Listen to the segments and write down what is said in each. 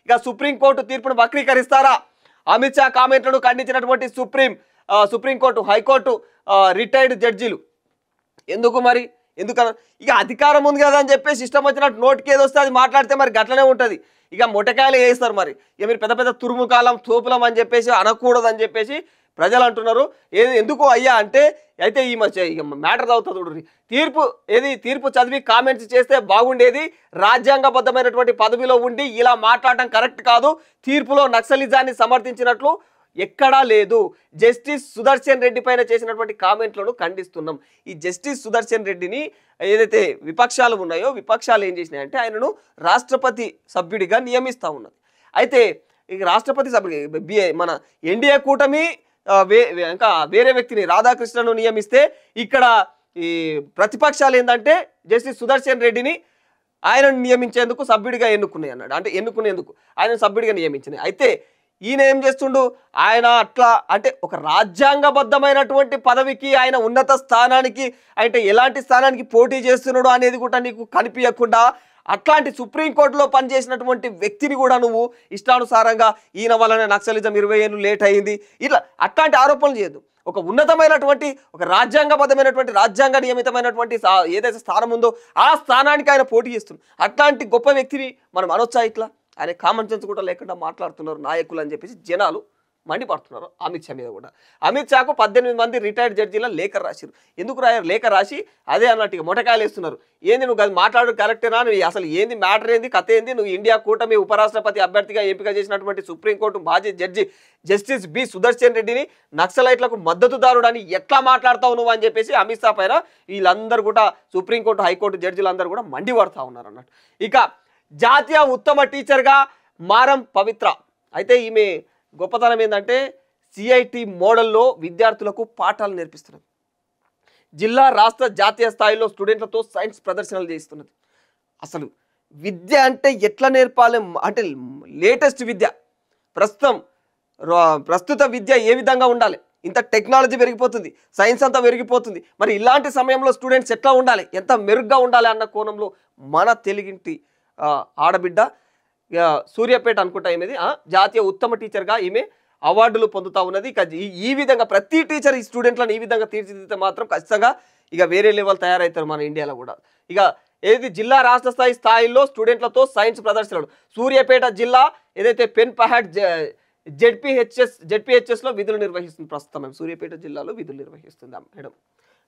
ఇక సుప్రీంకోర్టు తీర్పును వక్రీకరిస్తారా? అమిత్ షా కామెంట్లను ఖండించినటువంటి సుప్రీంకోర్టు, హైకోర్టు రిటైర్డ్ జడ్జీలు. ఎందుకు మరి? ఎందుకన్నా ఇక అధికారం ఉంది కదా అని చెప్పేసి ఇష్టం వచ్చినట్టు నోటికి ఏదో వస్తే అది మాట్లాడితే మరి గట్లనే ఉంటుంది. ఇక మొట్టకాయలు వేస్తారు. మరి ఇక మీరు పెద్ద పెద్ద తురుముకాలం తోపులం అని చెప్పేసి అనకూడదు అని చెప్పేసి ప్రజలు అంటున్నారు. ఎందుకు అయ్యా అంటే అయితే ఈ మధ్య ఇక మ్యాటర్ అవుతుంది. తీర్పు చదివి కామెంట్స్ చేస్తే బాగుండేది. రాజ్యాంగబద్ధమైనటువంటి పదవిలో ఉండి ఇలా మాట్లాడటం కరెక్ట్ కాదు. తీర్పులో నక్సలిజాన్ని సమర్థించినట్లు ఎక్కడా లేదు. జస్టిస్ సుదర్శన్ రెడ్డి పైన చేసినటువంటి కామెంట్లను ఖండిస్తున్నాం. ఈ జస్టిస్ సుదర్శన్ రెడ్డిని ఏదైతే విపక్షాలు ఉన్నాయో విపక్షాలు ఏం చేసినాయంటే ఆయనను రాష్ట్రపతి సభ్యుడిగా నియమిస్తూ ఉన్నది. అయితే ఇక రాష్ట్రపతి సభ్యుడి మన ఎన్డీఏ కూటమి ఇంకా వేరే వ్యక్తిని రాధాకృష్ణను నియమిస్తే ఇక్కడ ఈ ప్రతిపక్షాలు ఏంటంటే జస్టిస్ సుదర్శన్ రెడ్డిని ఆయనను నియమించేందుకు సభ్యుడిగా ఎన్నుకున్నాయి అన్నాడు. అంటే ఎన్నుకునేందుకు ఆయన సభ్యుడిగా నియమించినాయి. అయితే ఈయన ఏం చేస్తుండు? ఆయన అట్లా అంటే ఒక రాజ్యాంగబద్ధమైనటువంటి పదవికి ఆయన ఉన్నత స్థానానికి అంటే ఎలాంటి స్థానానికి పోటీ చేస్తున్నాడు అనేది కూడా నీకు కనిపించకుండా అట్లాంటి సుప్రీంకోర్టులో పనిచేసినటువంటి వ్యక్తిని కూడా నువ్వు ఇష్టానుసారంగా ఈయన వల్లనే నక్సలిజం 20 ఏళ్ళు లేట్ అయింది ఇట్లా అట్లాంటి ఆరోపణలు చేయదు. ఒక ఉన్నతమైనటువంటి ఒక రాజ్యాంగబద్ధమైనటువంటి రాజ్యాంగ నియమితమైనటువంటి ఏదైతే స్థానం ఉందో ఆ స్థానానికి ఆయన పోటీ చేస్తున్నాడు. అట్లాంటి గొప్ప వ్యక్తిని మనం అనొచ్చా? ఇట్లా ఆయన కామన్ సెన్స్ కూడా లేకుండా మాట్లాడుతున్నారు నాయకులు అని చెప్పేసి జనాలు మండిపడుతున్నారు. అమిత్ షా మీద కూడా. అమిత్ షాకు 18 మంది రిటైర్డ్ జడ్జీల లేఖ రాశారు. ఎందుకు రాయారు? లేఖ రాసి అదే అన్నట్టుగా మొటకాయలు వేస్తున్నారు. ఏంది నువ్వు అది మాట్లాడు కరెక్టేనా? నువ్వు అసలు ఏంది మ్యాటర్ ఏంది కథ ఏంది? నువ్వు ఇండియా కూటమి ఉపరాష్ట్రపతి అభ్యర్థిగా ఎంపిక చేసినటువంటి సుప్రీంకోర్టు మాజీ జడ్జి జస్టిస్ బి సుదర్శన్ రెడ్డిని నక్సలైట్లకు మద్దతుదారుడని ఎట్లా మాట్లాడతావు నువ్వు అని చెప్పేసి అమిత్ షా పైన వీళ్ళందరూ కూడా సుప్రీంకోర్టు హైకోర్టు జడ్జిలందరూ కూడా మండిపడతా ఉన్నారు అన్నట్టు. ఇక జాతీయ ఉత్తమ టీచర్గా మారం పవిత్ర. అయితే ఈమె గొప్పతనం ఏంటంటే సిఐటి మోడల్లో విద్యార్థులకు పాఠాలు నేర్పిస్తున్నది. జిల్లా రాష్ట్ర జాతీయ స్థాయిలో స్టూడెంట్లతో సైన్స్ ప్రదర్శనలు చేస్తున్నది. అసలు విద్య అంటే ఎట్లా నేర్పాలి అంటే లేటెస్ట్ విద్య ప్రస్తుత విద్య ఏ విధంగా ఉండాలి? ఇంత టెక్నాలజీ పెరిగిపోతుంది, సైన్స్ అంతా పెరిగిపోతుంది. మరి ఇలాంటి సమయంలో స్టూడెంట్స్ ఎట్లా ఉండాలి, ఎంత మెరుగ్గా ఉండాలి అన్న కోణంలో మన తెలుగింటి ఆడబిడ్డ సూర్యాపేట అనుకుంటా ఈమెది జాతీయ ఉత్తమ టీచర్గా ఈమె అవార్డులు పొందుతూ ఉన్నది. ఇక ఈ విధంగా ప్రతి టీచర్ ఈ స్టూడెంట్లను ఈ విధంగా తీర్చిదిద్దితే మాత్రం ఖచ్చితంగా ఇక వేరే లెవెల్ తయారవుతారు మన ఇండియాలో కూడా. ఇక ఏది జిల్లా రాష్ట్ర స్థాయిలో స్టూడెంట్లతో సైన్స్ ప్రదర్శనలు. సూర్యాపేట జిల్లా ఏదైతే పెన్ పహాడ్ జెడ్పీహెచ్ఎస్లో విధులు నిర్వహిస్తుంది. ప్రస్తుతం సూర్యాపేట జిల్లాలో విధులు నిర్వహిస్తుంది మేడం.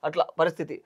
అట్లా పరిస్థితి.